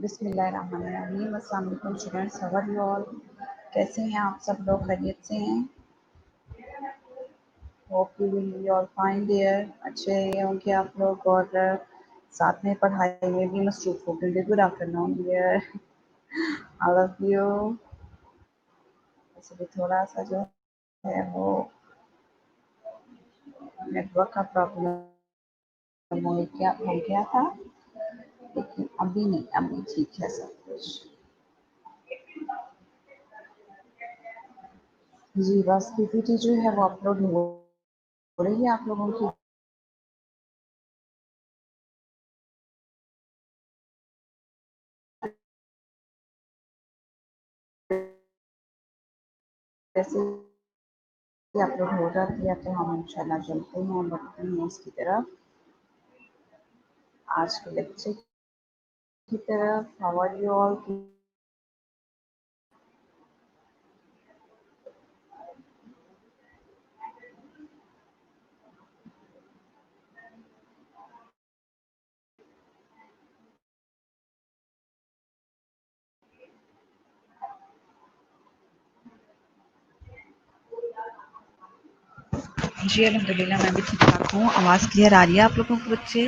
बिस्मिल्लाहिर्रहमानिर्रहीम। अस्सलाम वालेकुम students, how are you all? कैसे हैं आप सब लोग? खैरियत से हैं? Hope you will be all fine there. अच्छे होंगे आप लोग और साथ में पढ़ाई में भी मसरूफ हो गए। Good afternoon dear all of you. वैसे भी थोड़ा सा जो है वो नेटवर्क का प्रॉब्लम हो गया था, लेकिन अभी नहीं, अभी ठीक है सब कुछ। जी बस पीपीटी जो है वो अपलोड हो रही है आप लोगों की। जैसे ही अपलोड हो जाती है तो हम इंशाल्लाह चलते हैं, बढ़ते हैं इसकी तरफ, आज के लेक्चर की तरफ। How are you all? जी अल्हम्दुलिल्लाह मैं भी ठीक ठाक हूँ। आवाज़ क्लियर आ रही है आप लोगों को बच्चे?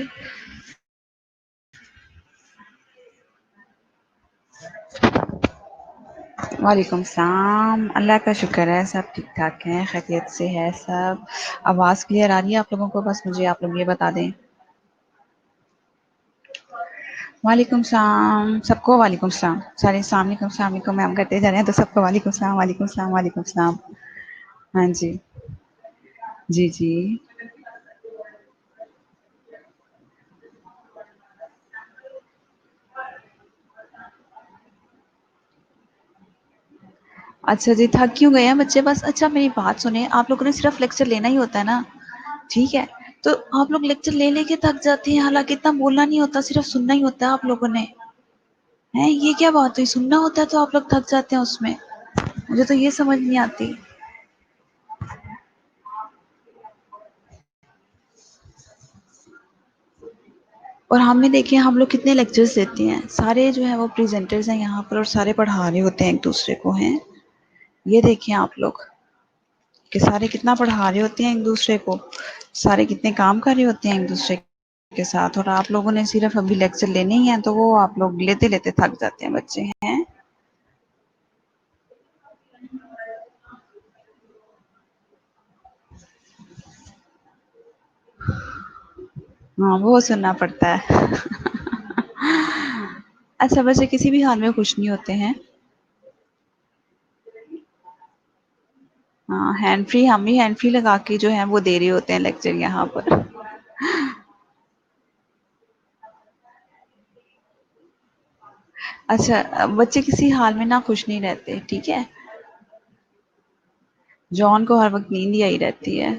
वालेकुम सलाम। अल्लाह का शुक्र है सब ठीक ठाक हैं, खैरियत से है सब। आवाज़ क्लियर आ रही है आप लोगों को? बस मुझे आप लोग ये बता दें। वालेकुम सलाम सबको, वालेकुम सलाम। सारे सलाम को मैम करते जा रहे हैं तो सबको वालेकुम सलाम, वालेकुम सलाम, वालेकुम सलाम। हाँ जी, जी जी। अच्छा जी, थक क्यों गए हैं बच्चे? बस अच्छा मेरी बात सुने, आप लोगों ने सिर्फ लेक्चर लेना ही होता है ना, ठीक है? तो आप लोग लेक्चर ले लेके थक जाते हैं, हालांकि इतना बोलना नहीं होता, सिर्फ सुनना ही होता है आप लोगों ने। है ये क्या बात हुई? सुनना होता है तो आप लोग थक जाते हैं उसमें, मुझे तो ये समझ नहीं आती। और हमें देखिए हम लोग कितने लेक्चर्स देते हैं, सारे जो है वो प्रेजेंटर्स हैं यहाँ पर और सारे पढ़ा रहे होते हैं एक दूसरे को। हैं ये देखिए आप लोग कि सारे कितना पढ़ा रहे होते हैं एक दूसरे को, सारे कितने काम कर रहे होते हैं एक दूसरे के साथ, और आप लोगों ने सिर्फ अभी लेक्चर लेने ही हैं तो वो आप लोग लेते लेते थक जाते हैं बच्चे। हैं हाँ वो सुनना पड़ता है अच्छा बच्चे किसी भी हाल में खुश नहीं होते हैं। हाँ हैंड फ्री, हम भी हैंड फ्री लगा के जो है वो दे रहे होते हैं लेक्चर यहाँ पर। अच्छा बच्चे किसी हाल में ना खुश नहीं रहते, ठीक है? जॉन को हर वक्त नींद ही आई रहती है।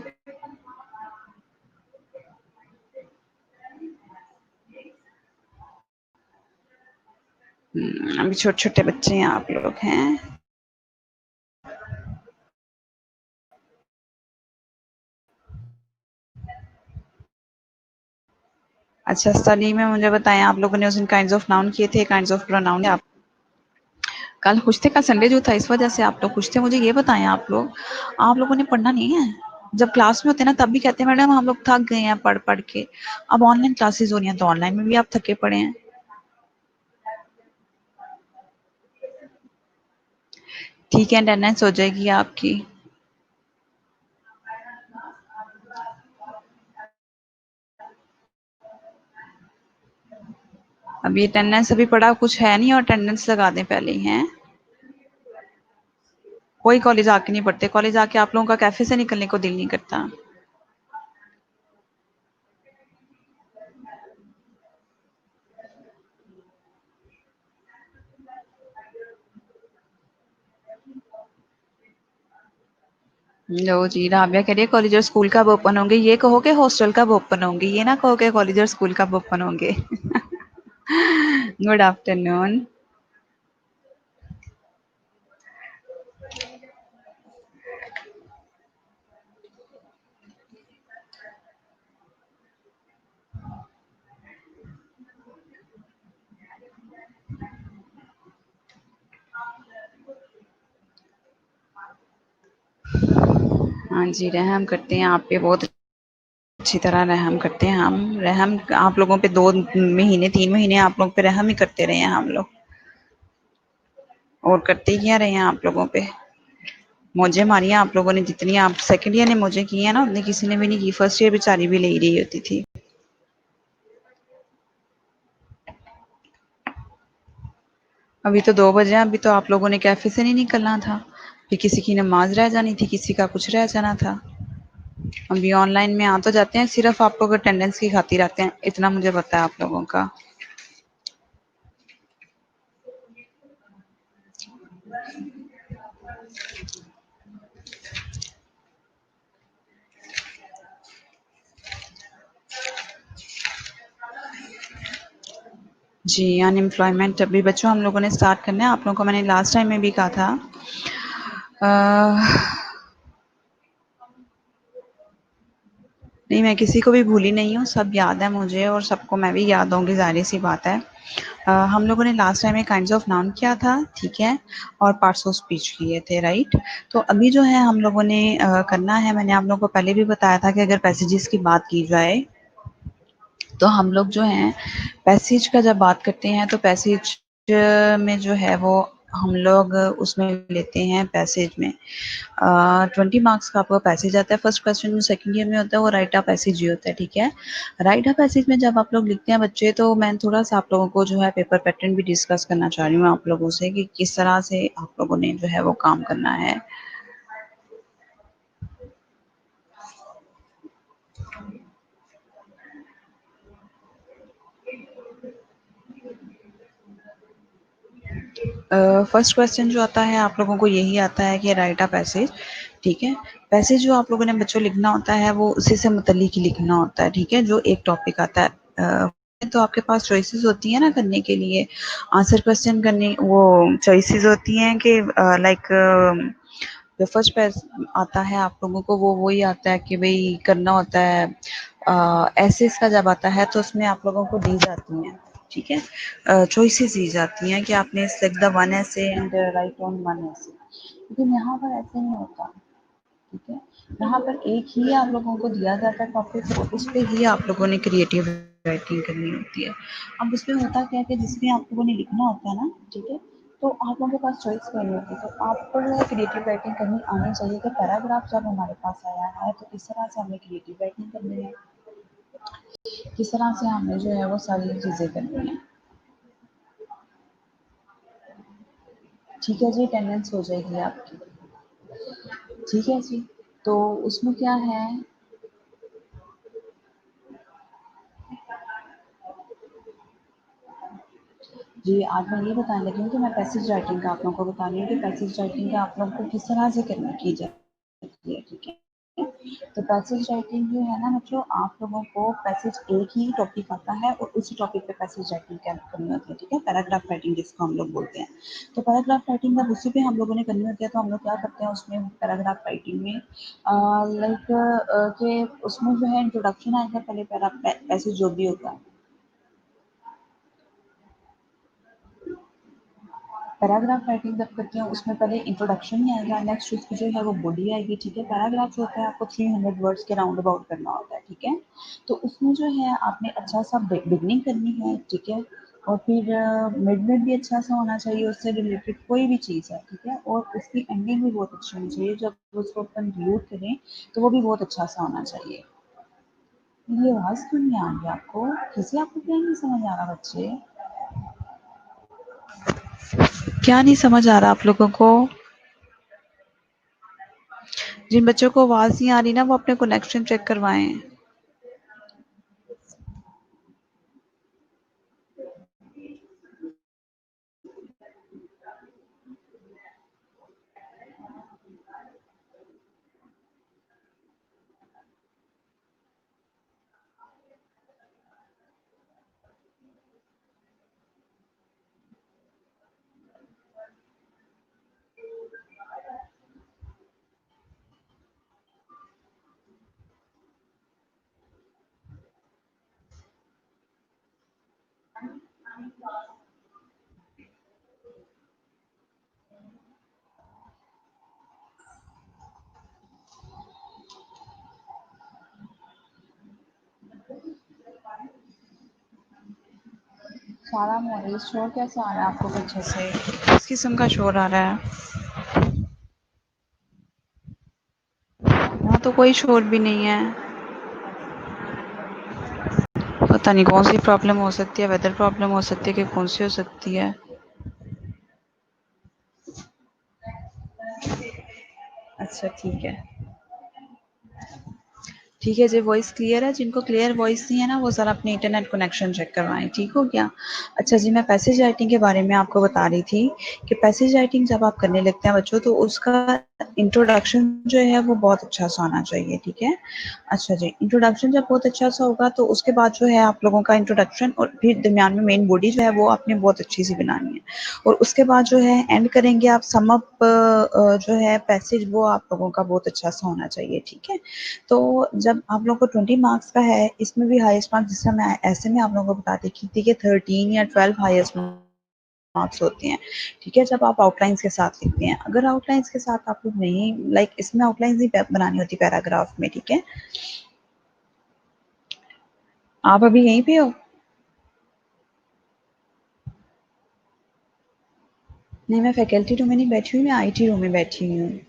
अभी छोटे छोटे बच्चे हैं आप लोग। हैं अच्छा स्टडी में मुझे बताएं, आप लोगों ने उस दिन काइंड्स ऑफ नाउन किए थे, काइंड्स ऑफ प्रोनाउन आप कल खुश थे? कल संडे जो था इस वजह से आप लोग खुश थे? मुझे ये बताएं आप लोगों ने पढ़ना नहीं है? जब क्लास में होते हैं ना तब भी कहते हैं मैडम हम लोग थक गए हैं पढ़ पढ़ के। अब ऑनलाइन क्लासेस हो रही हैं तो ऑनलाइन में भी आप थके पड़े हैं। ठीक है अटेंडेंस हो जाएगी आपकी। अभी अटेंडेंस अभी पड़ा कुछ है नहीं और अटेंडेंस लगा दें पहले ही। हैं कोई कॉलेज आके नहीं पढ़ते, कॉलेज आके आप लोगों का कैफे से निकलने को दिल नहीं करता। लो जी, राबिया कह रही है कॉलेज और स्कूल कब ओपन होंगे? ये कहो कि हॉस्टल कब ओपन होंगे, ये ना कहो कि कॉलेज और स्कूल कब ओपन होंगे गुड आफ्टरनून। हाँ जी, रहम करते हैं आप पे, बहुत अच्छी तरह रहम करते हैं हम। रहम आप लोगों पे 2 महीने 3 महीने आप लोग पे रहम ही करते रहे हैं हम लोग, और करते ही क्या रहे हैं आप लोगों पे। मौजें मारी हैं आप लोगों ने, जितनी आप सेकंड ईयर ने मौजें की हैं ना, उतनी किसी ने भी नहीं की। फर्स्ट ईयर बेचारी भी ले ही रही होती थी। अभी तो 2 बजे हैं, अभी तो आप लोगों ने कैफे से नहीं निकलना था। फिर किसी की नमाज रह जानी थी, किसी का कुछ रह जाना था। अभी ऑनलाइन में आ तो जाते हैं, सिर्फ आप लोग अटेंडेंस की खातिर आते हैं, इतना मुझे पता है आप लोगों का। जी, अनएम्प्लॉयमेंट अभी बच्चों हम लोगों ने स्टार्ट करना है। आप लोगों को मैंने लास्ट टाइम में भी कहा था। नहीं, मैं किसी को भी भूली नहीं हूँ, सब याद है मुझे और सबको मैं भी याद होंगी, ज़ाहिर-सी बात है। हम लोगों ने लास्ट टाइम में काइंड्स ऑफ नाउन किया था, ठीक है? और पार्ट्स ऑफ स्पीच किए थे, राइट? तो अभी जो है हम लोगों ने करना है, मैंने आप लोगों को पहले भी बताया था कि अगर पैसेजेस की बात की जाए, तो हम लोग जो हैं पैसेज का जब बात करते हैं, तो पैसेज में जो है वो हम लोग उसमें लेते हैं पैसेज में 20 मार्क्स का आपका पैसेज आता है। फर्स्ट क्वेश्चन जो सेकंड ईयर में होता है वो राइट अ पैसेज ही होता है, ठीक है? राइट अ पैसेज में जब आप लोग लिखते हैं बच्चे, तो मैं थोड़ा-सा आप लोगों को जो है पेपर पैटर्न भी डिस्कस करना चाह रही हूँ आप लोगों से, कि किस तरह से आप लोगों ने जो है वो काम करना है। फर्स्ट क्वेश्चन जो आता है आप लोगों को यही आता है कि राइट अ पैसेज, ठीक है? पैसेज जो आप लोगों ने बच्चों लिखना होता है वो उसी से मुतल्लिक ही लिखना होता है, ठीक है? जो एक टॉपिक आता है तो आपके पास चॉइसेस होती है ना करने के लिए, आंसर क्वेश्चन करने, वो चॉइसेस होती हैं कि लाइक जो फर्स्ट पेज आता है आप लोगों को वो वही आता है कि भई करना होता है। एसेस का जब आता है तो उसमें आप लोगों को दी जाती हैं, ठीक है? चॉइसेस दी जाती हैं कि आपने सेलेक्ट द वन ऐसे एंड राइट ऑन वन ऐसे। लेकिन यहाँ पर ऐसे नहीं होता, ठीक है? यहाँ पर एक ही आप लोगों को दिया जाता है टॉपिक और उस पे ही आप लोगों ने क्रिएटिव राइटिंग करनी होती है। अब उसमें होता क्या है कि जिसमें आप लोगों ने लिखना होता है ना, ठीक है? तो आप लोगों के पास चॉइस करनी होती है, तो आपको जो है क्रिएटिव राइटिंग करनी आनी चाहिए कि पैराग्राफ जब हमारे पास आया है तो किस तरह से हमें क्रिएटिव राइटिंग करनी है, किस तरह से हमें जो है वो सारी चीज़ें करनी है। ठीक है जी, अटेंडेंस हो जाएगी आपकी। ठीक है जी, तो उसमें क्या है। जी, आज मैं ये बताने लगी हूँ कि मैं पैसेज राइटिंग का आप लोगों को बता रही हूँ कि पैसेज राइटिंग का आप लोगों को किस तरह से करनी की जाती है, ठीक है? तो पैसेज राइटिंग जो है ना बच्चों, आप लोगों को पैसेज एक ही टॉपिक आता है और उसी टॉपिक पे पैसेज राइटिंग करनी होती है, ठीक है? पैराग्राफ राइटिंग जिसको हम लोग बोलते हैं। तो पैराग्राफ राइटिंग जब उसी पे हम लोगों ने करनी होती है, तो हम लोग क्या करते हैं उसमें पैराग्राफ राइटिंग में लाइक कि उसमें जो है इंट्रोडक्शन आएगा पहले पैसेज जो भी होता है। पैराग्राफ राइटिंग जब करते हैं उसमें पहले इंट्रोडक्शन ही आएगा, नेक्स्ट उसकी जो है वो बॉडी आएगी, ठीक है? पैराग्राफ जो होता है आपको 300 वर्ड्स के राउंड अबाउट करना होता है, ठीक है? तो उसमें जो है आपने अच्छा सा बिगनिंग करनी है, ठीक है? और फिर मिड में भी अच्छा सा होना चाहिए, उससे रिलेटेड कोई भी चीज़ है, ठीक है? और उसकी एंडिंग भी बहुत अच्छी होनी चाहिए, जब उसको कंक्लूड करें तो वो भी बहुत अच्छा सा होना चाहिए। मेरी आवाज़ क्यों नहीं आ रही आपको? किसी आपको क्या नहीं समझ आ रहा बच्चे? क्या नहीं समझ आ रहा आप लोगों को? जिन बच्चों को आवाज़ नहीं आ रही ना, वो अपने कनेक्शन चेक करवाएँ। सारा मॉडल शोर कैसा आ रहा है आपको पीछे से? किस किस्म का शोर आ रहा है? यहाँ तो कोई शोर भी नहीं है। पता नहीं कौन सी प्रॉब्लम हो सकती है, वेदर प्रॉब्लम हो सकती है कि कौन सी हो सकती है। अच्छा ठीक है, ठीक है जी। वॉइस क्लियर है? जिनको क्लियर वॉइस नहीं है ना वो ज़रा अपने इंटरनेट कनेक्शन चेक करवाएं, ठीक हो गया? अच्छा जी, मैं पैसेज राइटिंग के बारे में आपको बता रही थी कि पैसेज राइटिंग जब आप करने लगते हैं बच्चों तो उसका इंट्रोडक्शन जो है वो बहुत अच्छा सा होना चाहिए, ठीक है? अच्छा जी, इंट्रोडक्शन जब बहुत अच्छा सा होगा तो उसके बाद जो है आप लोगों का इंट्रोडक्शन और फिर दरमियान में मेन बॉडी जो है वो आपने बहुत अच्छी सी बनानी है और उसके बाद जो है एंड करेंगे आप सम अप जो है पैसेज वो आप लोगों का बहुत अच्छा सा होना चाहिए, ठीक है? तो जब आप लोगों को 20 मार्क्स का है, इसमें भी हाईएस्ट मार्क्स जिस समय ऐसे में आप लोगों को बता देती थी कि 13 या 12 हाईएस्ट मार्क्स होते हैं, ठीक है? जब आप आउटलाइंस के साथ लिखते हैं, अगर आउटलाइंस के साथ आप लोग नहीं लाइक इसमें आउटलाइंस ही बनानी होती पैराग्राफ में, ठीक है? आप अभी यहीं पे हो? नहीं, मैं फैकल्टी रूम में नहीं बैठी हुई, मैं आईटी रूम में बैठी हुई हूँ।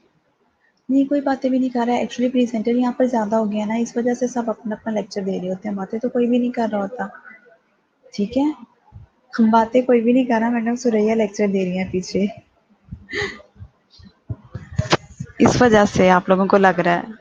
नहीं, कोई बातें भी नहीं कर रहा है। एक्चुअली प्रेजेंटर यहाँ पर ज़्यादा हो गया ना, इस वजह से सब अपना-अपना लेक्चर दे रहे होते हैं, बातें तो कोई भी नहीं कर रहा होता, ठीक है? हम बातें कोई भी नहीं कर रहा, मैडम सुरैया लेक्चर दे रही हैं पीछे, इस वजह से आप लोगों को लग रहा है।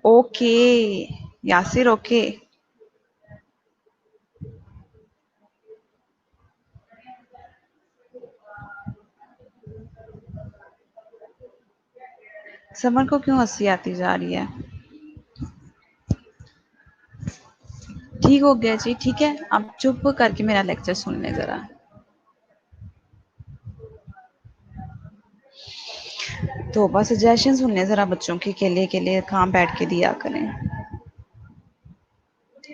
Okay, Yasir okay. समर को क्यों हँसी आती जा रही है? ठीक हो गया जी, ठीक है? आप चुप करके मेरा लेक्चर सुन लें ज़रा। तो बस सजेशन सुन लें ज़रा बच्चों के लिए कहाँ बैठ के दिया करें।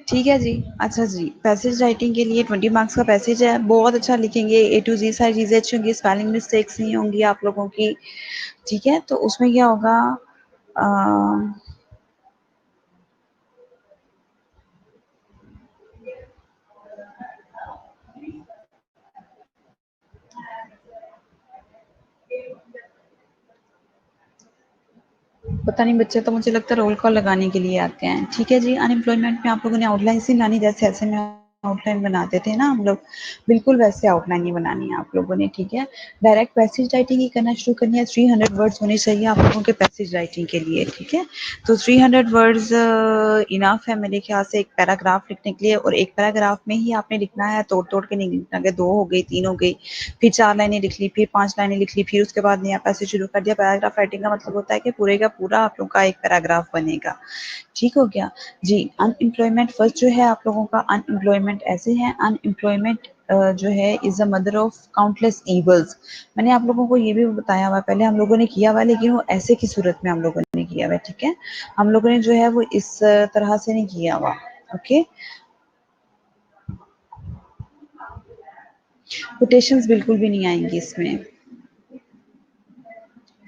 ठीक है जी। अच्छा जी, पैसेज राइटिंग के लिए 20 मार्क्स का पैसेज है, बहुत अच्छा लिखेंगे, ए टू जी सारी चीज़ें अच्छी होंगी, स्पेलिंग मिस्टेक्स नहीं होंगी आप लोगों की, ठीक है? तो उसमें क्या होगा अ, पता नहीं बच्चे तो मुझे लगता है रोल कॉल लगाने के लिए आते हैं, ठीक है जी? अनएम्प्लॉयमेंट में आप लोगों ने आउटलाइन सी बनानी जैसे ऐसे में आउटलाइन बनाते थे ना हम लोग, बिल्कुल वैसे आउटलाइन ही बनानी है आप लोगों ने, ठीक है? डायरेक्ट पैसेज राइटिंग ही करना शुरू करनी है, 300 वर्ड्स होने चाहिए आप लोगों के पैसेज राइटिंग के लिए, ठीक है? तो 300 वर्ड्स इनफ है मेरे ख्याल से एक पैराग्राफ लिखने के लिए और एक पैराग्राफ में ही आपने लिखना है, तोड़-तोड़ के नहीं लिखना कि 2 हो गई, 3 हो गई, फिर 4 लाइनें लिख ली, फिर 5 लाइनें लिख ली, फिर उसके बाद नया पैसेज शुरू कर दिया। पैराग्राफ राइटिंग का मतलब होता है कि पूरे का पूरा आप लोगों का एक पैराग्राफ बनेगा। ठीक हो गया? जी, अनएम्प्लॉयमेंट फर्स्ट जो है आप लोगों का अनएम्प्लॉयमेंट ऐसे है अनएम्प्लॉयमेंट जो है is a mother of countless evils. मैंने आप लोगों को ये भी बताया हुआ है, पहले हम लोगों ने किया हुआ है लेकिन वो ऐसे की सूरत में हम लोगों ने किया हुआ है, ठीक है? हम लोगों ने जो है वो इस तरह से नहीं किया हुआ, ओके? कोटेशंस बिल्कुल भी नहीं आएँगी इसमें।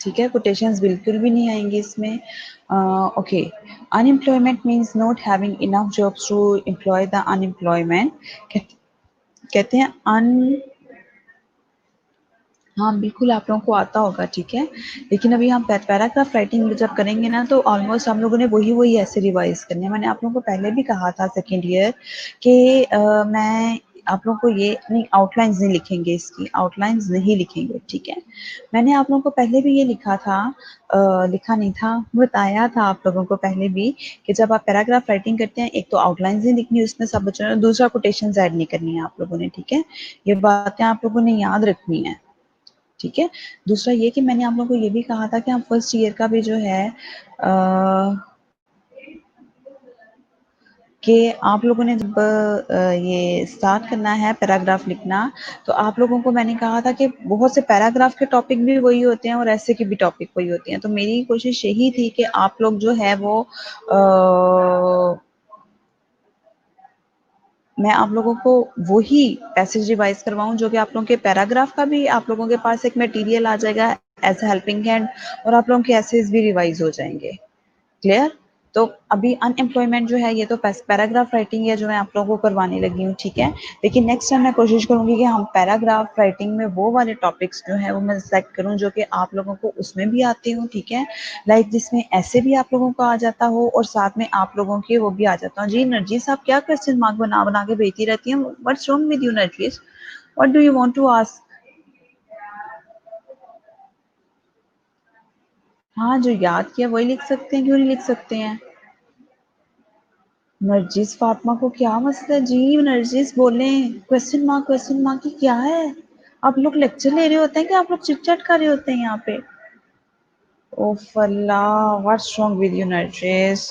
ठीक है, कोटेशंस बिल्कुल भी नहीं आएंगी इसमें। Okay, unemployment means not having enough jobs to employ the unemployment. कहते हैं अन हाँ बिल्कुल आप लोगों को आता होगा, ठीक है? लेकिन अभी हम पैराग्राफ राइटिंग जब करेंगे ना तो ऑलमोस्ट हम लोगों ने वही वही ऐसे रिवाइज करने हैं। मैंने आप लोगों को पहले भी कहा था सेकेंड ईयर कि मैं आप लोगों को ये नहीं आउटलाइंस नहीं लिखेंगे, इसकी आउटलाइंस नहीं लिखेंगे, ठीक है? मैंने आप लोगों को पहले भी ये लिखा था लिखा नहीं था, बताया था आप लोगों को पहले भी कि जब आप पैराग्राफ राइटिंग करते हैं एक तो आउटलाइंस नहीं लिखनी उसमें सब बच्चों ने, दूसरा कोटेशंस ऐड नहीं करनी है आप लोगों ने, ठीक है? ये बातें आप लोगों ने याद रखनी है, ठीक है? दूसरा ये कि मैंने आप लोगों को ये भी कहा था कि हम फर्स्ट ईयर का भी जो है कि आप लोगों ने जब ये स्टार्ट करना है पैराग्राफ लिखना, तो आप लोगों को मैंने कहा था कि बहुत से पैराग्राफ के टॉपिक भी वही होते हैं और ऐसे के भी टॉपिक वही होते हैं। तो मेरी कोशिश यही थी कि आप लोग जो है वो मैं आप लोगों को वही पैसेज रिवाइज करवाऊँ जो कि आप लोगों के पैराग्राफ का भी आप लोगों के पास एक मटेरियल आ जाएगा एज अ हेल्पिंग हैंड, और आप लोगों के एसेज भी रिवाइज हो जाएंगे। क्लियर? तो अभी अनएम्प्लॉयमेंट जो है ये तो पैराग्राफ राइटिंग है जो मैं आप लोगों को करवाने लगी हूँ, ठीक है। लेकिन नेक्स्ट टाइम मैं कोशिश करूंगी कि हम पैराग्राफ राइटिंग में वो वाले टॉपिक्स जो है वो मैं सेलेक्ट करूँ जो कि आप लोगों को उसमें भी आते हो, ठीक है। लाइक जिसमें ऐसे भी आप लोगों को आ जाता हो और साथ में आप लोगों के वो भी आ जाता हो। जी नरजीस, आप क्या क्वेश्चन मार्क बना बना के भेजती रहती हैं? What's wrong with you Narjis? What do you want to ask? हाँ, जो याद किया वही लिख सकते हैं, क्यों नहीं लिख सकते हैं? नरजिस फातिमा को क्या मसला है जी? नरजिस बोले क्वेश्चन मार्क की क्या है? आप लोग लेक्चर ले रहे होते हैं कि आप लोग चिट चैट कर रहे होते हैं यहाँ पे? ओफ Allah, what's wrong with you Nargis?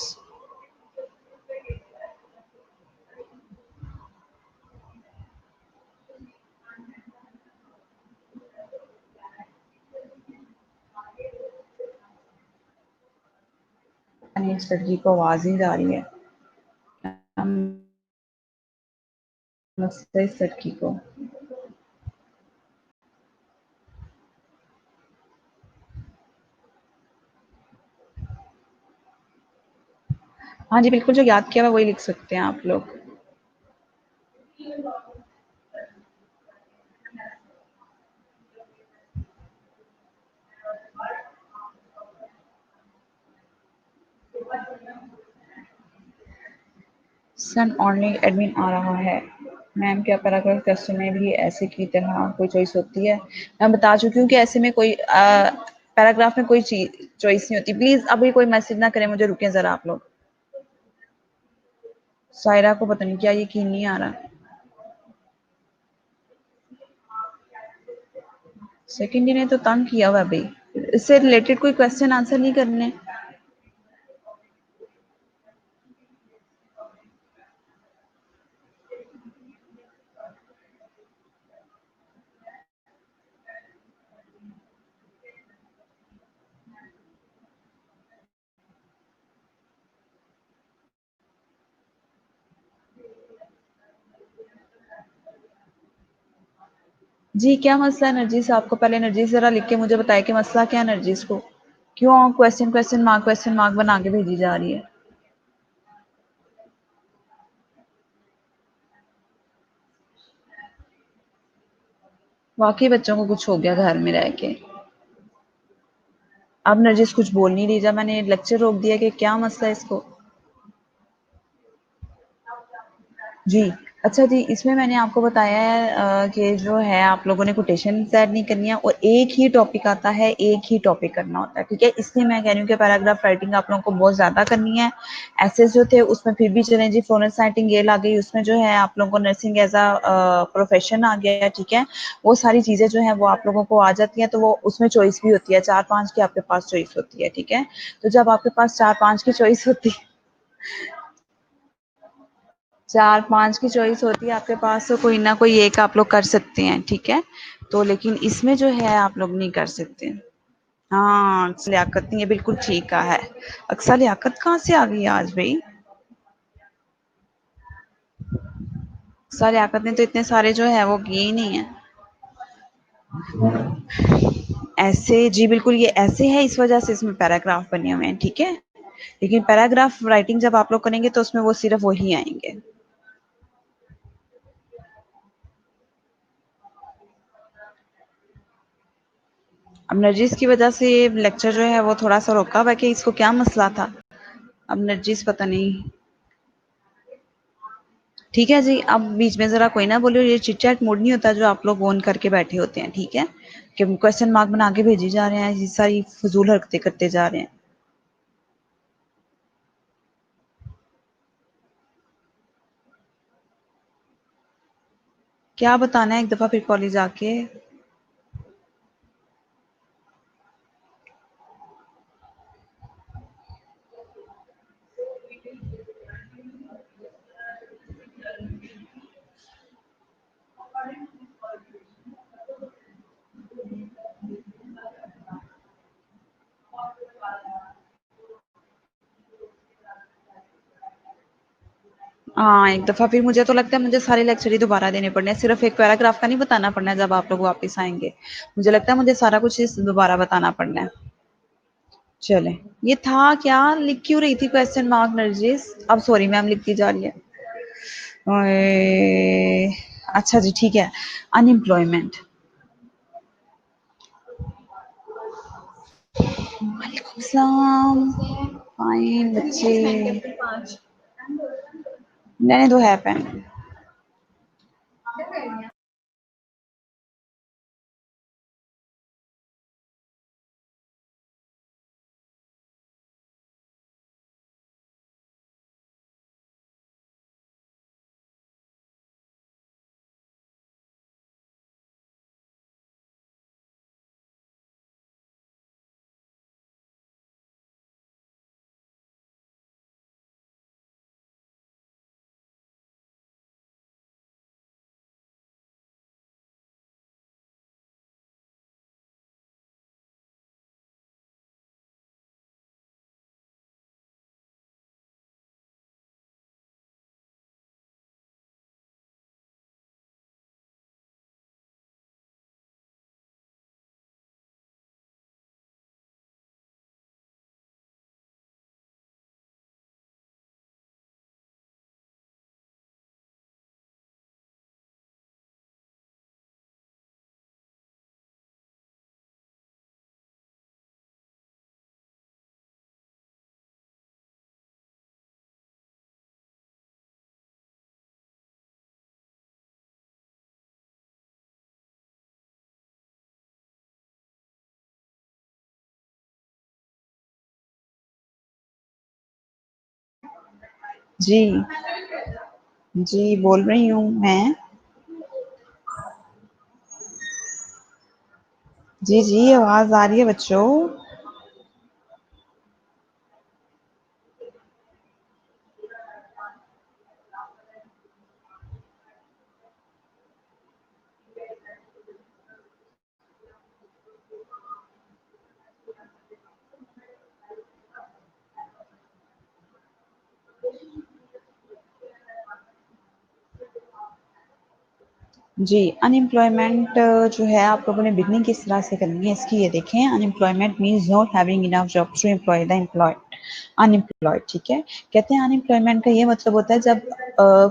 इस लड़की को आवाज नहीं जा रही है, मसला इस लड़की को। हाँ जी बिल्कुल, जो याद किया हुआ वही लिख सकते हैं आप लोग। सन ओनली एडमिन आ रहा है। मैम क्या पैराग्राफ क्वेश्चन में भी ऐसे की तरह कोई चॉइस होती है? मैं बता चुकी हूँ कि ऐसे में कोई पैराग्राफ में कोई चीज चॉइस नहीं होती। प्लीज अभी कोई मैसेज ना करें मुझे, रुकें जरा आप लोग। सायरा को पता नहीं क्या यकीन नहीं आ रहा। सेकंड ने तो तंग किया हुआ भाई, इससे रिलेटेड कोई क्वेश्चन आंसर नहीं करने। जी क्या मसला है नरजीस? आपको पहले नरजीस जरा लिख के मुझे बताए कि मसला क्या है नरजीस को? क्यों क्वेश्चन मार्क बना के भेजी जा रही है? वाकई बच्चों को कुछ हो गया घर में रह के। अब नरजिस कुछ बोल नहीं रही, जब मैंने लेक्चर रोक दिया कि क्या मसला है इसको। जी। अच्छा जी, इसमें मैंने आपको बताया है कि जो है आप लोगों ने कोटेशन ऐड नहीं करनी है और एक ही टॉपिक आता है, एक ही टॉपिक करना होता है, ठीक है। इसलिए मैं कह रही हूँ कि पैराग्राफ राइटिंग आप लोगों को बहुत ज्यादा करनी है। ऐसे जो थे उसमें फिर भी चलें जी, फ्लोरेंस नाइटिंगेल आ गई, उसमें जो है आप लोगों को नर्सिंग एज अ प्रोफेशन आ गया है, ठीक है। वो सारी चीजें जो है वो आप लोगों को आ जाती हैं, तो वो उसमें चॉइस भी होती है, 4-5 की आपके पास चॉइस होती है, ठीक है। तो जब आपके पास 4-5 की चॉइस होती है, 4-5 की चॉइस होती है आपके पास, तो कोई ना कोई एक आप लोग कर सकते हैं, ठीक है। तो लेकिन इसमें जो है आप लोग नहीं कर सकते। हाँ, अक्सर लियाकत नहीं है, बिल्कुल ठीक कहा है। अक्सर लियाकत कहाँ से आ गई आज भाई? अक्सर लियाकत ने तो इतने सारे जो है वो किए ही नहीं है। ऐसे जी बिल्कुल, ये ऐसे है इस वजह से इसमें पैराग्राफ बने हुए हैं, ठीक है। लेकिन पैराग्राफ राइटिंग जब आप लोग करेंगे तो उसमें वो सिर्फ वही आएंगे। अब नरजिस की वजह से लेक्चर जो है वो थोड़ा सा रोका हुआ है कि इसको क्या मसला था। अब नरजिस पता नहीं। ठीक है जी, अब बीच में जरा कोई ना बोलो, ये चिट चैट मूड नहीं होता जो आप लोग ऑन करके बैठे होते हैं, ठीक है। कि क्वेश्चन मार्क बना के भेजी जा रहे हैं, ये सारी फजूल हरकतें करते जा रहे हैं। क्या बताना है एक दफा फिर कॉलेज आके? हाँ, एक दफ़ा फिर मुझे तो लगता है मुझे सारे लेक्चर ही दोबारा देने पड़ने हैं, सिर्फ़ एक पैराग्राफ का नहीं बताना पड़ना है जब आप लोग वापस आएँगे। मुझे लगता है मुझे सारा कुछ इस दोबारा बताना पड़ना है। चलें, ये था क्या लिख क्यों रही थी क्वेश्चन मार्क नरजिस? अब सॉरी मैम लिखती जा रही है। ओए अच्छा जी ठीक है, अनएम्प्लॉयमेंट। वालेकुम सलाम। फाइन बच्चे। रहने दो है पेन। जी, जी बोल रही हूँ मैं। जी, जी आवाज़ आ रही है बच्चों। जी, अनएम्प्लॉयमेंट जो है आप लोगों ने बिगनिंग किस तरह से करनी है इसकी ये देखें। Unemployment means not having enough jobs to employ the employed unemployed ठीक है। कहते हैं अनएम्प्लॉयमेंट का ये मतलब होता है जब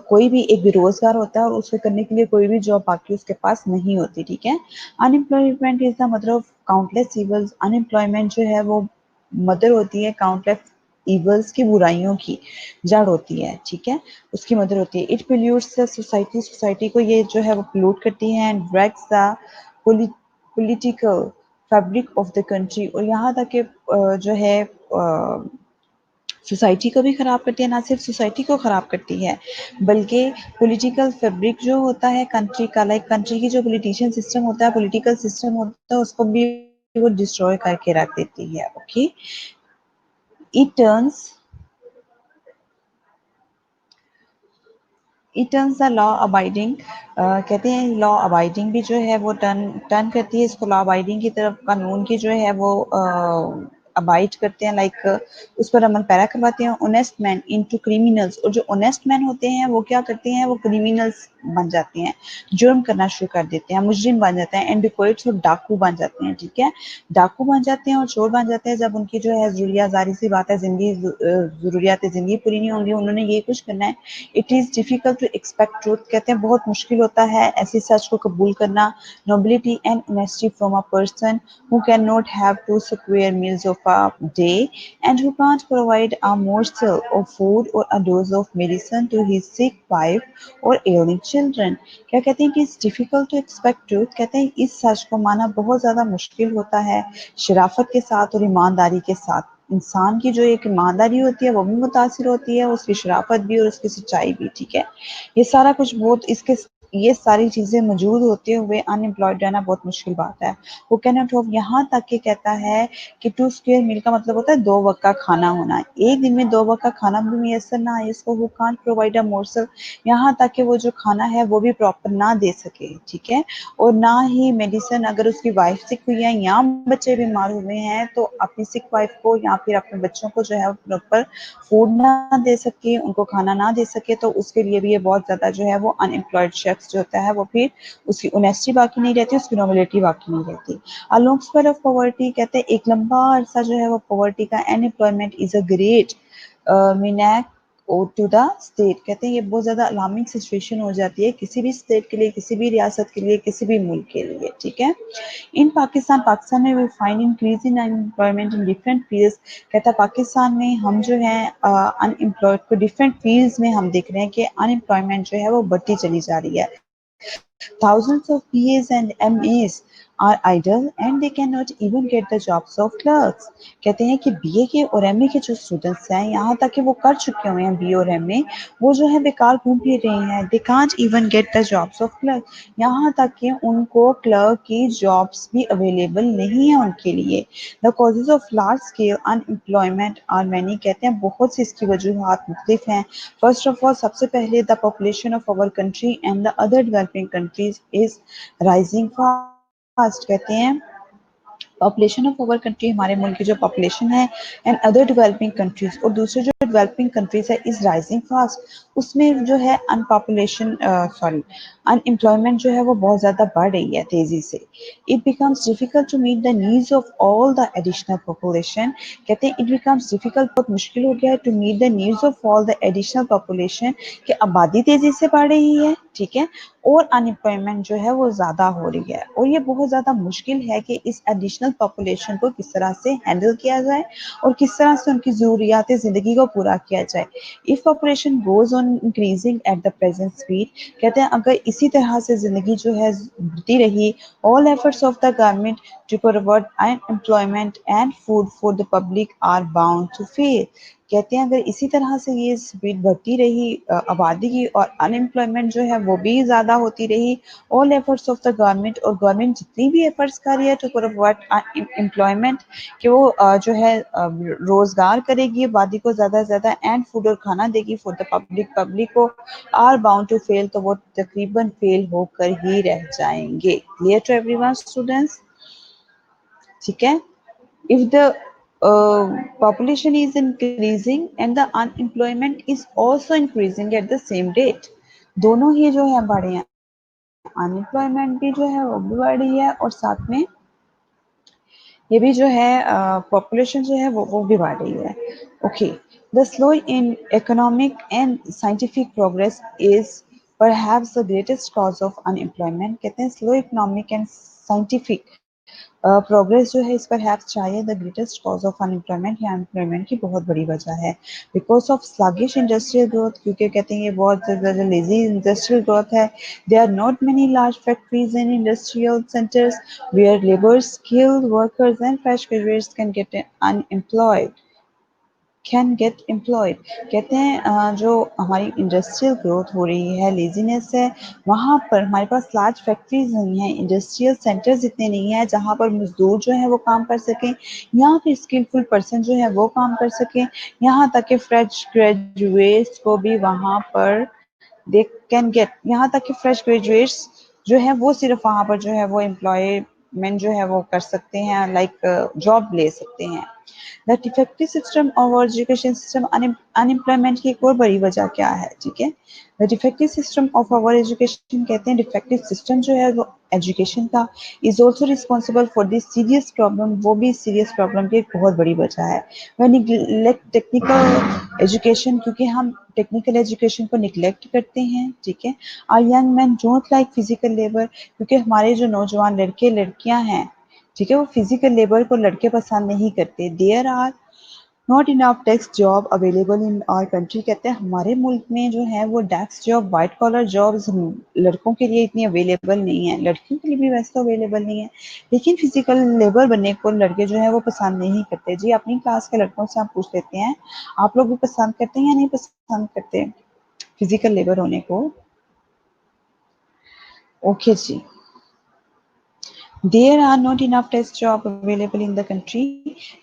कोई भी एक बेरोजगार होता है और उसे करने के लिए कोई भी जॉब बाकी उसके पास नहीं होती ठीक है। Unemployment is the mother of countless evils. Unemployment जो है वो मदर होती है काउंटलेस इवल्स की बुराइयों की जड़ होती है ठीक है। उसकी मदर होती है। It pollutes the society. Society को ये जो है वो पोल्यूट करती है and drags the political fabric of the country. और यहाँ तक कि जो है सोसाइटी को भी ख़राब करती है। ना सिर्फ सोसाइटी को ख़राब करती है बल्कि पॉलिटिकल फैब्रिक जो होता है कंट्री का, लाइक कंट्री की जो पॉलिटिशियन सिस्टम होता है, पॉलिटिकल सिस्टम होता है, उसको भी वो डिस्ट्रॉय करके रख देती है। Okay, it turns it turns the law abiding. कहते हैं लॉ अबाइडिंग भी जो है वो टर्न टर्न करती है इसको लॉ अबाइडिंग की तरफ। कानून की जो है वो अबाइड करते हैं, लाइक उस पर अमल पैरा करवाते हैं। Honest man into criminals. और जो ऑनेस्ट मैन होते हैं वो क्या करते हैं, वो क्रिमिनल्स बन जाते हैं, जुर्म करना शुरू कर देते हैं, मुजरिम बन जाते हैं, एंड डिकोइट्स और डाकू बन जाते हैं ठीक है। डाकू बन जाते हैं और चोर बन जाते हैं जब उनकी जो है ज़रूरिया, ज़ाहिर सी बात है ज़िंदगी ज़रूरियात ज़िंदगी पूरी नहीं होंगी, उन्होंने ये कुछ करना है। It is difficult to expect truth. कहते हैं बहुत मुश्किल होता है ऐसी सच को कबूल करना। Nobility and honesty from a person who can not have 2 square meals of a day and who can't provide a morsel of food or a dose of medicine to his sick wife or ailing children। क्या कहते हैं कि it's difficult to expect truth. कहते हैं इस सच को माना बहुत ज़्यादा मुश्किल होता है शराफत के साथ और ईमानदारी के साथ। इंसान की जो एक ईमानदारी होती है वो भी मुतासिर होती है, उसकी शराफत भी और उसकी सच्चाई भी ठीक है। ये सारा कुछ बहुत इसके ये सारी चीज़ें मौजूद होते हुए अनएम्प्लॉयड रहना बहुत मुश्किल बात है। वो कैन नॉट होप यहाँ तक कि कहता है कि 2 स्क्वेयर मील का मतलब होता है 2 वक़्त का खाना होना। एक दिन में 2 वक़्त का खाना भी मुयस्सर ना आए इसको, हू कांट प्रोवाइड अ मोर्सल, यहाँ तक कि वो जो खाना है वो भी प्रॉपर ना दे सके, ठीक है? और ना ही मेडिसिन, अगर उसकी वाइफ सिक हुई है या बच्चे बीमार हुए हैं तो अपनी सिक वाइफ को या फिर अपने बच्चों को जो है प्रॉपर फूड ना दे सके, उनको खाना ना दे सके, तो उसके लिए भी ये बहुत ज़्यादा जो है वो अनएम्प्लॉयड शख्स जो होता है वो फिर उसकी ऑनेस्टी बाकी नहीं रहती, उसकी नॉबिलिटी बाकी नहीं रहती। A long spell of poverty कहते हैं एक लंबा अरसा जो है वो पॉवर्टी का, unemployment is a great menace ओ टू द स्टेट, कहते हैं ये बहुत ज़्यादा अलार्मिंग सिचुएशन हो जाती है किसी भी स्टेट के लिए, किसी भी रियासत के लिए, किसी भी मुल्क के लिए, ठीक है? इन पाकिस्तान में we find increase in unemployment in different fields, कहता है पाकिस्तान में हम जो है अनएम्प्लॉयड को डिफरेंट फील्ड्स में हम देख रहे हैं कि अनएम्प्लॉयमेंट जो है वो बढ़ती चली जा रही है। Thousands of PAs and MAs are idle and they cannot even get the jobs of clerks. कहते हैं कि बीए के और एमए के जो स्टूडेंट्स हैं, यहाँ तक कि वो कर चुके हुए हैं बीए और एमए, वो जो है बेकार घूम फिर रहे हैं। They can't even get the jobs of clerk. यहाँ तक कि उनको क्लर्क की जॉब्स भी अवेलेबल नहीं है उनके लिए। The causes of large scale unemployment are many, कहते हैं बहुत सी इसकी वजूहात मुख्तलिफ हैं। फर्स्ट ऑफ ऑल सबसे पहले the population of our country and the other developing countries is rising fast, कहते हैं पॉपुलेशन ऑफ आवर कंट्री, हमारे मुल्क की जो पॉपुलेशन है, एंड अदर डेवलपिंग कंट्रीज, और दूसरे जो डेवलपिंग कंट्रीज है, इज राइजिंग फास्ट, उसमें जो है अनएम्प्लॉयमेंट जो है वो बहुत ज़्यादा बढ़ रही है तेज़ी से। It becomes difficult to meet the needs of all the additional population, कहते हैं इट बिकम्स डिफिकल्ट, बहुत मुश्किल हो गया है to meet the needs of all the additional population, कि आबादी तेज़ी से बढ़ रही है, ठीक है, और अनएम्प्लॉयमेंट जो है वो ज़्यादा हो रही है, और ये बहुत ज़्यादा मुश्किल है कि इस एडिशनल पॉपुलेशन को किस तरह से हैंडल किया जाए और किस तरह से उनकी ज़रूरियात ज़िंदगी को पूरा किया जाए। If population goes on increasing at the present speed, कहते हैं अगर इसी तरह से ज़िंदगी जो है बढ़ती रही, all efforts of the government to provide employment and food for the public are bound to fail, कहते हैं अगर इसी तरह से ये स्पीड बढ़ती रही आबादी की, और अनएम्प्लॉयमेंट जो है वो भी ज़्यादा होती रही, all efforts of the government, और गवर्नमेंट जितनी भी एफर्ट्स कर रही है टू प्रोवाइड एम्प्लॉयमेंट, कि वो जो है रोज़गार करेगी आबादी को ज़्यादा से ज़्यादा, एंड फूड और खाना देगी फॉर द पब्लिक को, आर बाउंड टू फेल, तो वो तकरीबन फेल होकर ही रह जाएंगे। क्लियर टू एवरीवन स्टूडेंट्स, ठीक है? If the population is increasing and the unemployment is also increasing at the same rate, दोनों ही जो है बढ़े हैं, अनएम्प्लॉयमेंट भी जो है वो भी बढ़ी है, और साथ में ये भी जो है पॉपुलेशन जो है वो भी बढ़ रही है। Okay, the slow in economic and scientific progress is perhaps the greatest cause of unemployment, कहते हैं slow economic and scientific progress जो है इस पर हैव चाहिए the greatest cause of unemployment, या अनएम्प्लॉयमेंट की बहुत बड़ी वजह है। Because of sluggish industrial growth, क्योंकि कहते हैं ये बहुत ज़्यादा लेजी इंडस्ट्रियल ग्रोथ है। There are not many large factories and industrial centres where labour skilled workers and fresh graduates can get employed, कहते हैं जो हमारी इंडस्ट्रियल ग्रोथ हो रही है, लेजीनेस है, वहाँ पर हमारे पास लार्ज फैक्ट्रीज नहीं हैं, इंडस्ट्रियल सेंटर्स इतने नहीं हैं जहाँ पर मजदूर जो है वो काम कर सकें, या फिर स्किलफुल पर्सन जो है वो काम कर सकें, यहाँ तक कि फ्रेश ग्रेजुएट्स को भी वहाँ पर दे कैन गेट, यहाँ तक कि फ्रेश ग्रेजुएट्स जो है वो सिर्फ वहाँ पर जो है वो एम्प्लॉयमेंट जो है वो कर सकते हैं, लाइक जॉब ले सकते हैं। द डिफेक्टिव सिस्टम और एजुकेशन सिस्टम, अनएम्प्लॉयमेंट की एक और बड़ी वजह क्या है, ठीक है? The defective system of our education, कहते हैं डिफेक्टिव सिस्टम जो है वो एजुकेशन का is also responsible for this serious problem, वो भी सीरियस प्रॉब्लम की एक बहुत बड़ी वजह है। वह निगलेक्ट टेक्निकल एजुकेशन, क्योंकि हम टेक्निकल एजुकेशन को निगलेक्ट करते हैं, ठीक है? Our young man don't like physical labour, क्योंकि हमारे जो नौजवान लड़के लड़कियां हैं, ठीक है, वो फिजिकल लेबर को लड़के पसंद नहीं करते। There are not enough desk job available in our country, कहते हैं हमारे मुल्क में जो है वो desk job, white collar jobs लड़कों के लिए इतनी अवेलेबल नहीं है, लड़कियों के लिए भी वैसे तो अवेलेबल नहीं है, लेकिन फिजिकल लेबर बनने को लड़के जो है वो पसंद नहीं करते। जी, अपनी क्लास के लड़कों से हम पूछ लेते हैं, आप लोग भी पसंद करते हैं या नहीं पसंद करते फिजिकल लेबर होने को? ओके जी। There are not enough test jobs available in the country.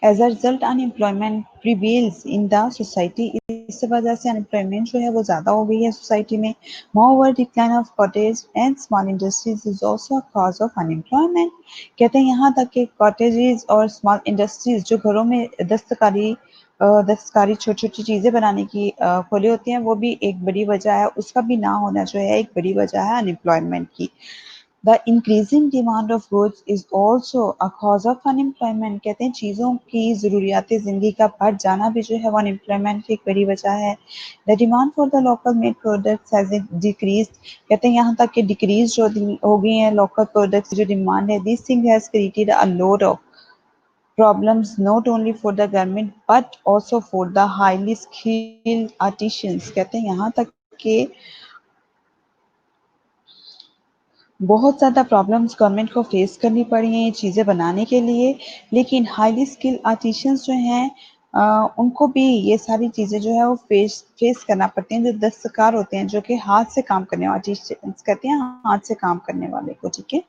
As a result, unemployment prevails in the society. इस वजह से unemployment जो है वो ज़्यादा हो गई है society में. Moreover, decline of cottage and small industries is also a cause of unemployment. कहते हैं यहाँ तक कि cottages और small industries जो घरों में दस्तकारी छोटी छोटी चीज़ें बनाने की खोली होती हैं, वो भी एक बड़ी वजह है. उसका भी ना होना जो है एक बड़ी वजह है unemployment की. The increasing demand of goods is also a cause of unemployment. कहते हैं चीज़ों की ज़रूरियात ज़िंदगी का बढ़ जाना भी जो है वो unemployment की एक बड़ी वजह है. The demand for the local made products has decreased. कहते हैं यहाँ तक कि decrease जो हो गई है local products की जो demand है. This thing has created a lot of problems not only for the government but also for the highly skilled artisans. कहते हैं यहाँ तक कि बहुत ज़्यादा प्रॉब्लम्स गवर्नमेंट को फेस करनी पड़ी हैं ये चीज़ें बनाने के लिए, लेकिन हाईली स्किल आर्टिशियंस जो हैं उनको भी ये सारी चीज़ें जो है वो फेस करना पड़ती हैं. जो दस्तकार होते हैं, जो कि हाथ से काम करने वाले आर्टिशियंस कहते हैं हाथ से काम करने वाले को, ठीक है.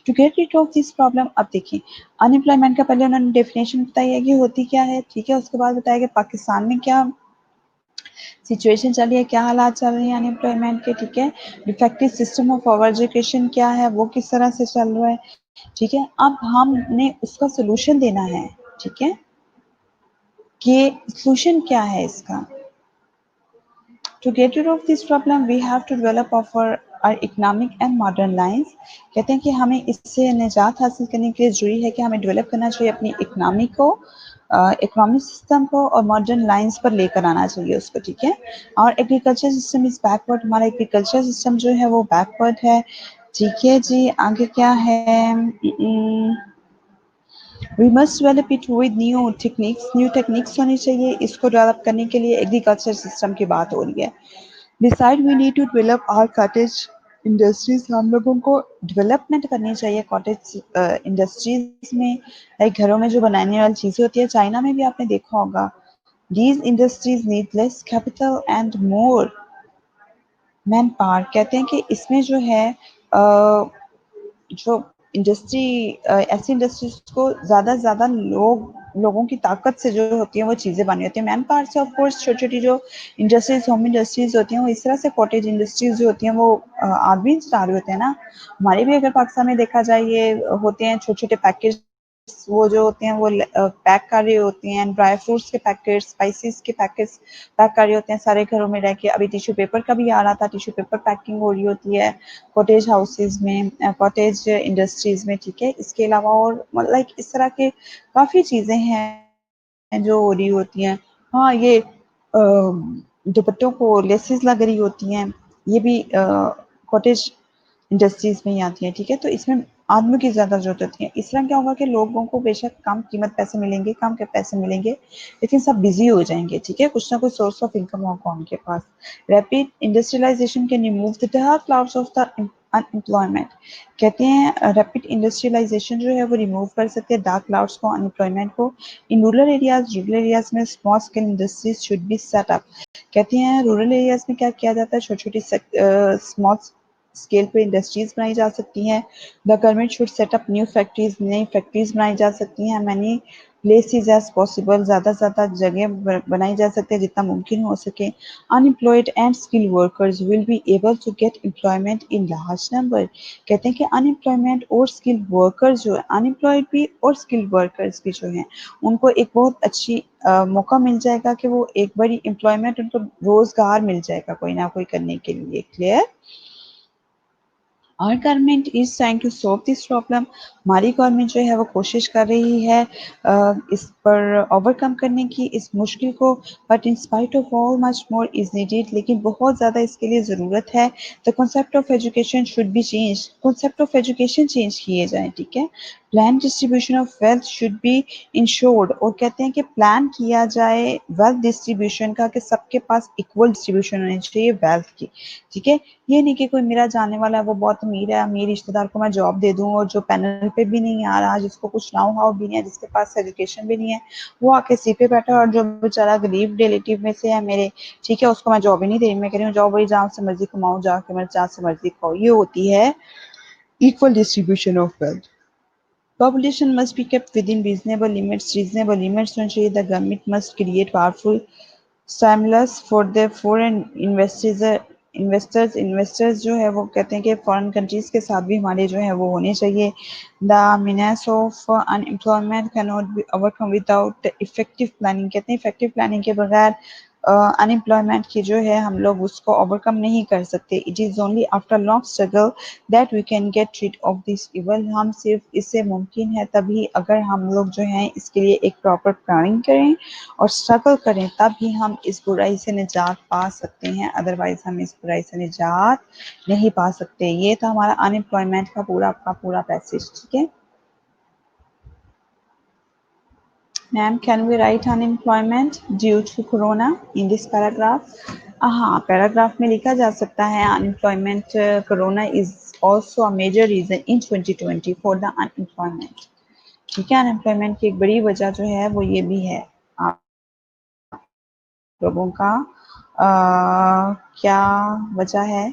To get rid of this problem, अब देखिए अनएम्प्लॉयमेंट का पहले उन्होंने डेफिनेशन बताई है कि होती क्या है, ठीक है. उसके बाद बताया कि पाकिस्तान में क्या सिचुएशन चल रही है, क्या हालात चल रहे हैं अनएम्प्लॉयमेंट के, ठीक है. Defective system of our education क्या है, वो किस तरह से चल रहा है, ठीक है. अब हमने उसका सोल्यूशन देना है, ठीक है, कि सोल्यूशन क्या है इसका. To get rid of this problem, we have to develop our economic and modern lines. कहते हैं कि हमें इससे निजात हासिल करने के लिए ज़रूरी है कि हमें डेवलप करना चाहिए अपनी इकनॉमी को, इकोनॉमिक सिस्टम को, और मॉडर्न लाइंस पर लेकर आना चाहिए उसको, ठीक है. और एग्रीकल्चर सिस्टम इज़ बैकवर्ड, हमारा एग्रीकल्चर सिस्टम जो है वो बैकवर्ड है, ठीक है जी. आगे क्या है, we must develop it with new techniques होनी चाहिए. इसको डेवलप करने के लिए एग्रीकल्चर सिस्टम की बात हो रही है. Decide we need to develop our cottage industries, हम लोगों को डेवलपमेंट करनी चाहिए कॉटेज इंडस्ट्रीज में. लाइक घरों में जो बनाने वाली चीज़ें होती है, चाइना में भी आपने देखा होगा. These industries need less capital and more man power. कहते हैं कि इसमें जो है जो इंडस्ट्री ऐसी इंडस्ट्रीज को ज़्यादा से ज़्यादा लोगों की ताकत से जो होती है वो चीज़ें बनी होती है. मैन पावर से ऑफ कोर्स छोटी छोटी जो इंडस्ट्रीज, होम इंडस्ट्रीज होती हैं, वो इस तरह से कॉटेज इंडस्ट्रीज जो होती हैं वो आदमी स्टार होते हैं ना. हमारे भी अगर पाकिस्तान में देखा जाए ये होते हैं छोटे छोटे पैकेज, वो जो होते हैं वो पैक कर रहे होते हैं. ड्राई फ्रूट्स के पैकेट, स्पाइसेस के पैकेट्स पैक कर रहे होते हैं सारे घरों में रह के. अभी टिश्यू पेपर का भी आ रहा था, टिश्यू पेपर पैकिंग हो रही होती है कॉटेज हाउसेज में, कॉटेज इंडस्ट्रीज में, ठीक है. इसके अलावा और लाइक इस तरह के काफ़ी चीज़ें हैं जो हो रही होती हैं. हाँ, ये दुपट्टों को लेसेस लग रही होती हैं, ये भी कॉटेज इंडस्ट्रीज में ही आती हैं, ठीक है. तो इसमें आदमियों की ज़्यादा ज़रूरत होती है. इस तरह क्या होगा कि लोगों को बेशक कम कीमत पैसे मिलेंगे, कम के पैसे मिलेंगे, लेकिन सब बिजी हो जाएंगे, ठीक है. कुछ ना कुछ सोर्स ऑफ इनकम होगा उनके पास. Rapid industrialisation can remove the dark clouds of the unemployment. कहते हैं रैपिड इंडस्ट्रियलाइजेशन जो है वो रिमूव कर सकते हैं डार्क क्लाउड्स को, अनएम्प्लॉयमेंट को. इन रूरल एरियाज में small scale industries should be set up. कहते हैं रूरल एरियाज में क्या किया जाता है, छोटी छोटी स्मॉल स्केल पे इंडस्ट्रीज बनाई जा सकती हैं. The government should set up new factories, नई फैक्ट्रीज बनाई जा सकती हैं. मैनी प्लेसेस एज पॉसिबल, ज़्यादा से ज़्यादा जगह बनाई जा सकती है जितना मुमकिन हो सके. Unemployed and skill workers will be able to get employment in large number. कहते हैं कि अनएम्प्लॉयमेंट और स्किल वर्कर्स जो है, अनएम्प्लॉयड भी और स्किल वर्कर्स भी जो हैं, उनको एक बहुत अच्छी मौका मिल जाएगा कि वो एक बड़ी एम्प्लॉयमेंट, उनको रोज़गार मिल जाएगा कोई ना कोई करने के लिए. Clear. Our government is trying to solve this problem. हमारी गवर्नमेंट जो है वो कोशिश कर रही है इस पर ओवरकम करने की, इस मुश्किल को. But in spite of all much more is needed, लेकिन बहुत ज़्यादा इसके लिए ज़रूरत है. The concept of education should be change, concept of education change किए जाएँ, ठीक है. Plan distribution of wealth should be insured. और कहते हैं कि प्लान किया जाए वेल्थ डिस्ट्रीब्यूशन का, कि सबके पास इक्वल डिस्ट्रीब्यूशन होनी चाहिए वेल्थ की, ठीक है. ये नहीं कि कोई मेरा जानने वाला है वो बहुत अमीर है, अमीर रिश्तेदार को मैं जॉब दे दूँ, और जो पैनल पे भी नहीं आ रहा, जिसको कुछ नाउ हाउ भी नहीं है, जिसके पास एजुकेशन भी नहीं है, वो आके सीट पे बैठा है, और जो बेचारा गरीब रिलेटिव में से है मेरे, ठीक है, उसको मैं जॉब ही नहीं दे रही. मैं कह रही हूँ जॉब वही जहाँ से मर्जी कमाओ, जाके मैं जहाँ से मर्जी खाओ. ये होती है equal distribution of wealth. Population must be kept within reasonable limits. Reasonable limits to ensure the government must create powerful stimulus for the foreign investors जो है वो कहते हैं कि फॉरेन कंट्रीज के साथ भी हमारे जो है वो होने चाहिए. The menace of unemployment cannot be overcome without effective planning. कहते हैं effective planning के बगैर अनएम्प्लॉयमेंट की जो है हम लोग उसको ओवरकम नहीं कर सकते. It is only after long struggle that we can get rid of this evil. हम सिर्फ इससे मुमकिन है तभी अगर हम लोग जो हैं इसके लिए एक प्रॉपर प्लानिंग करें और स्ट्रगल करें, तभी हम इस बुराई से निजात पा सकते हैं. अदरवाइज हम इस बुराई से निजात नहीं पा सकते. ये था हमारा अनएम्प्लॉयमेंट का पूरा पैसेज. ठीक है ma'am, can we write unemployment due to corona in this paragraph? हाँ, पैराग्राफ में लिखा जा सकता है unemployment corona is also a major reason in 2020 for the unemployment. ठीक है, अनएम्प्लॉयमेंट की एक बड़ी वजह जो है वो ये भी है. आप लोगों का क्या वजह है?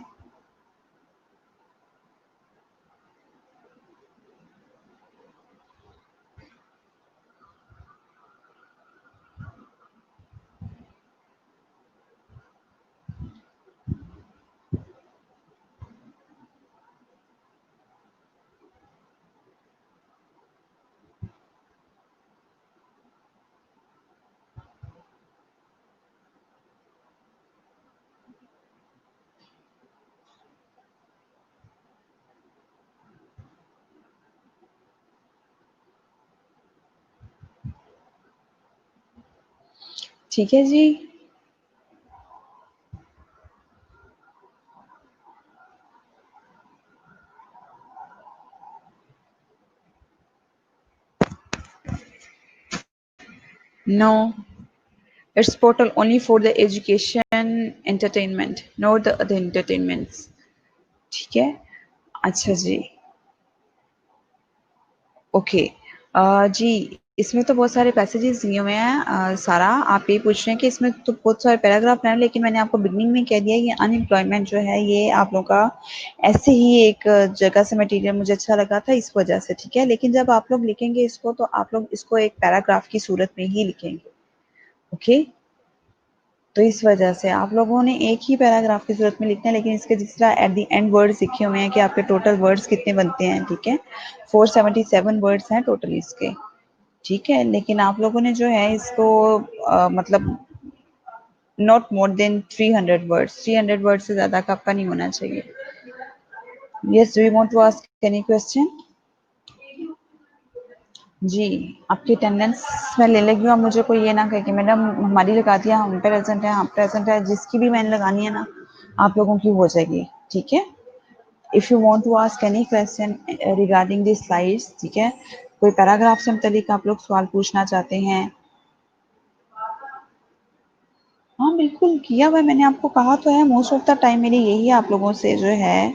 ठीक है जी. No, it's portal only for the education entertainment, not the other entertainments. ठीक है. अच्छा जी. ओके. जी, इसमें तो बहुत सारे पैसेजेस दिए हुए हैं. सारा आप ये पूछ रहे हैं कि इसमें तो बहुत सारे पैराग्राफ हैं, लेकिन मैंने आपको बिगनिंग में कह दिया ये अनएम्प्लॉयमेंट जो है ये आप लोगों का ऐसे ही एक जगह से मटेरियल मुझे अच्छा लगा था इस वजह से. ठीक है, लेकिन जब आप लोग लिखेंगे इसको तो आप लोग इसको एक पैराग्राफ की सूरत में ही लिखेंगे. ओके. तो इस वजह से आप लोगों ने एक ही पैराग्राफ की सूरत में लिखना है, लेकिन इसके जिस तरह एट द एंड वर्ड्स लिखे हुए हैं कि आपके टोटल वर्ड्स कितने बनते हैं. ठीक है, 477 वर्ड्स हैं टोटल इसके. ठीक है, लेकिन आप लोगों ने जो है इसको मतलब not more than 300 words, 300 word से ज्यादा का आपका नहीं होना चाहिए. Yes, do you want to ask any question? जी, आपकी अटेंडेंस मैं ले लगी हूँ. अब मुझे कोई ये ना कहे कि मैडम हमारी लगा दिया, हम प्रेजेंट है, हम प्रेजेंट है. जिसकी भी मैंने लगानी है ना आप लोगों की हो जाएगी. ठीक है. If you want to ask any question regarding this slides, ठीक है, कोई पैराग्राफ से मुतालिक आप लोग सवाल पूछना चाहते हैं? हाँ बिल्कुल किया हुआ है, मैंने आपको कहा तो है. मोस्ट ऑफ द टाइम मेरी यही आप लोगों से जो है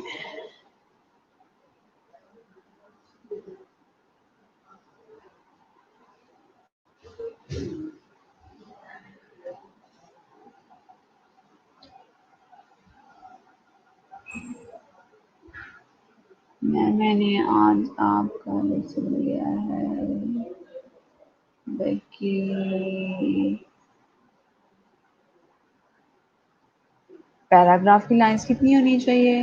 मैंने आज आपका लेक्चर लिया है. बाकी पैराग्राफ की लाइंस कितनी होनी चाहिए?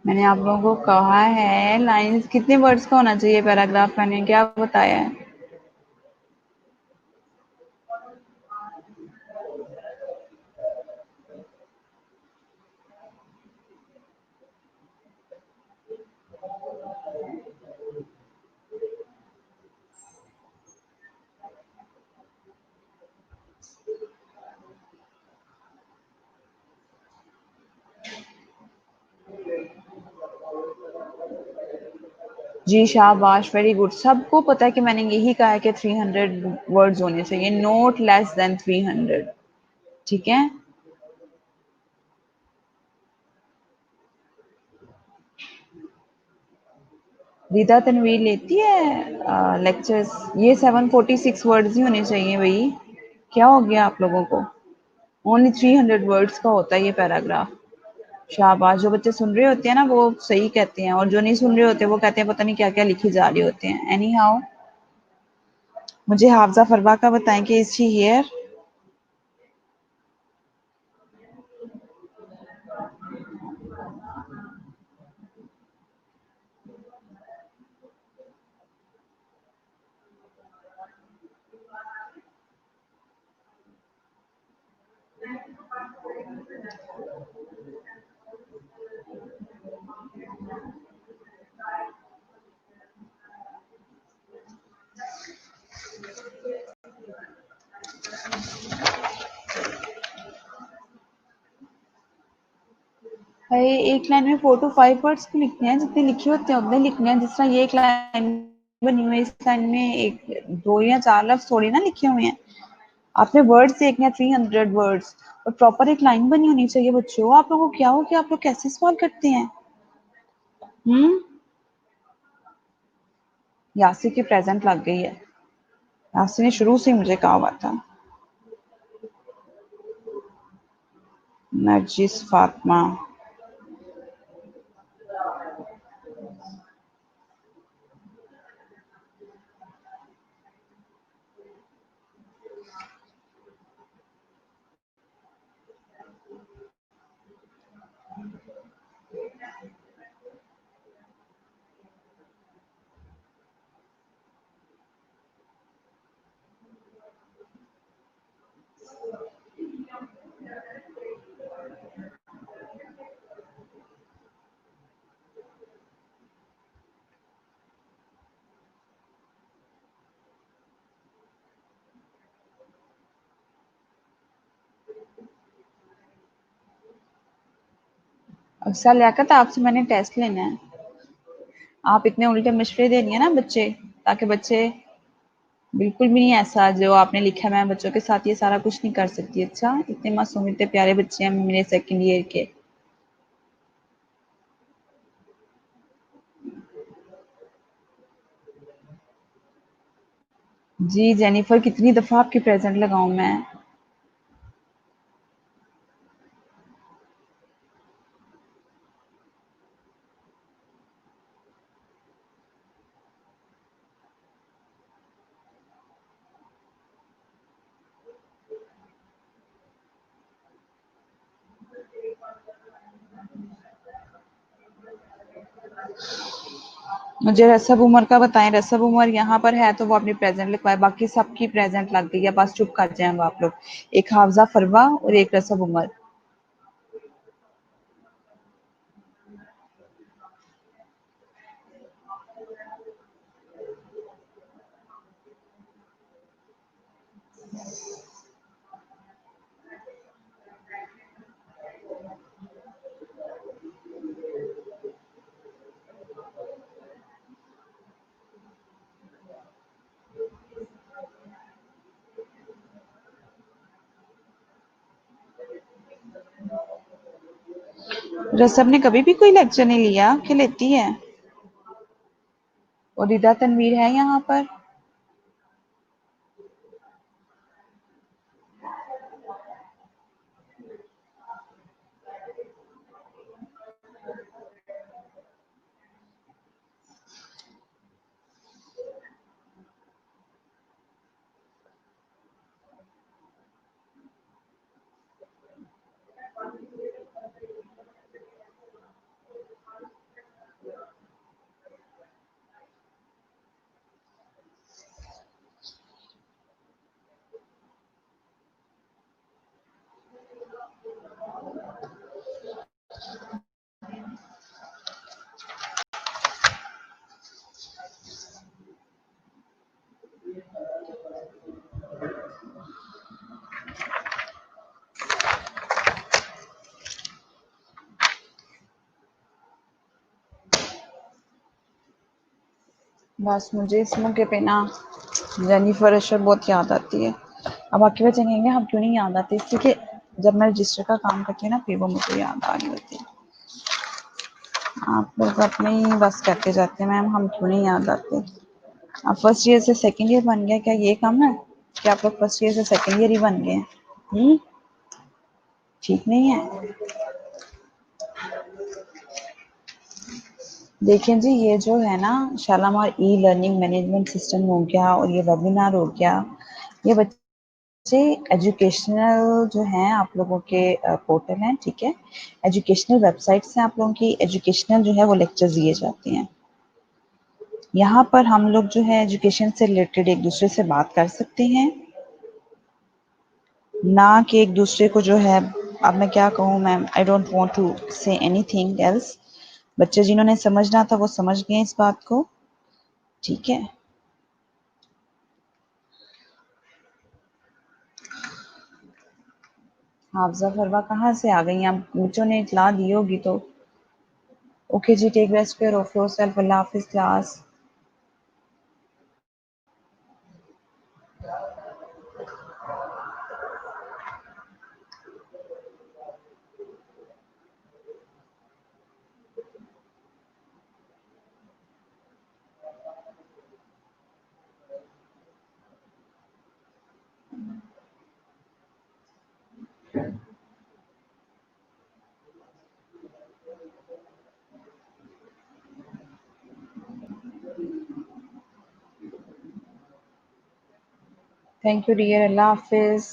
मैंने आप लोगों को कहा है लाइंस कितने वर्ड्स का होना चाहिए पैराग्राफ, मैंने क्या बताया है? जी शाबाश, वेरी गुड. सबको पता है कि मैंने यही कहा है कि 300 वर्ड्स होने चाहिए, नोट लेस देन 300. ठीक है. रिदा तनवीर लेती है लेक्चर्स? ये 746 वर्ड्स ही होने चाहिए भाई. क्या हो गया आप लोगों को? ओनली 300 वर्ड्स का होता है ये पैराग्राफ। शाबाश, जो बच्चे सुन रहे होते हैं ना वो सही कहते हैं, और जो नहीं सुन रहे होते वो कहते हैं पता नहीं क्या क्या लिखी जा रहे होते हैं। एनी हाउ, मुझे हाफजा फरवा का बताएं कि इज शी हियर। भाई एक लाइन में 4 to 5 वर्ड्स क्यों लिखने हैं? जितने लिखे होते हैं उतने लिखने हैं। जिस तरह ये एक लाइन बनी हुई है, इस लाइन में एक 2 या 4 लफ्ज थोड़ी ना लिखे हुए हैं। आपने वर्ड्स देखने हैं 300 वर्ड्स, और प्रॉपर एक लाइन बनी होनी चाहिए। बच्चों आप लोगों को क्या हो कि आप लोग कैसे सवाल करते हैं? यासी की प्रेजेंट लग गई है। यासी ने शुरू से ही मुझे कहा हुआ था। नरजिस फातिमा। अक्सर लियाकत, आपसे मैंने टेस्ट लेना है। आप इतने उल्टे मशवरे दे रही है ना बच्चे, ताकि बच्चे बिल्कुल भी नहीं ऐसा जो आपने लिखा। मैं बच्चों के साथ ये सारा कुछ नहीं कर सकती। अच्छा, इतने मासूम इतने प्यारे बच्चे हैं मेरे सेकंड ईयर के। जी जेनिफर, कितनी दफा आपकी प्रेजेंट लगाऊं मैं? मुझे रसब उमर का बताएं। रसब उमर यहाँ पर है तो वो अपनी प्रेजेंट लिखवाए, बाकी सबकी प्रेजेंट लग गई है। बस चुप कर जाए अब आप लोग। एक हाफजा फरवा और एक रसब उमर। रसब ने कभी भी कोई लेक्चर नहीं लिया कि लेती है? और रिदा तनवीर है यहाँ पर? बस मुझे इस मौके पे ना जेनिफर अशर बहुत याद आती है। अब बाकी बच्चे कहेंगे हम क्यों नहीं याद आते, इसलिए कि जब मैं रजिस्टर का काम करती हूँ ना फिर वो मुझे याद आ रही होती है। आप लोग अपने ही बस करते जाते हैं मैम, हम क्यों नहीं याद आते। आप फर्स्ट ईयर से सेकंड ईयर बन गया क्या ये कम है? कि आप लोग फर्स्ट ईयर से सेकंड ईयर ही बन गए हैं? ठीक नहीं है। देखें जी, ये जो है ना Shalamar e learning management system हो गया और ये वेबिनार हो गया, ये बच्चे एजुकेशनल जो हैं आप लोगों के पोर्टल हैं, ठीक है, एजुकेशनल वेबसाइट से आप लोगों की एजुकेशनल जो है वो लेक्चर दिए जाते हैं। यहाँ पर हम लोग जो है एजुकेशन से रिलेटेड एक दूसरे से बात कर सकते हैं, ना कि एक दूसरे को जो है, अब मैं क्या कहूँ ma'am, I don't want to say anything else. बच्चे जिन्होंने समझना था वो समझ गए इस बात को, ठीक है। हाफजा फरवा कहाँ से आ गई? आप बच्चों ने इतला दी होगी तो। ओके जी, take best care of yourself. अल्लाह हाफिज क्लास। थैंक यू डियर, अल्लाह हाफिज।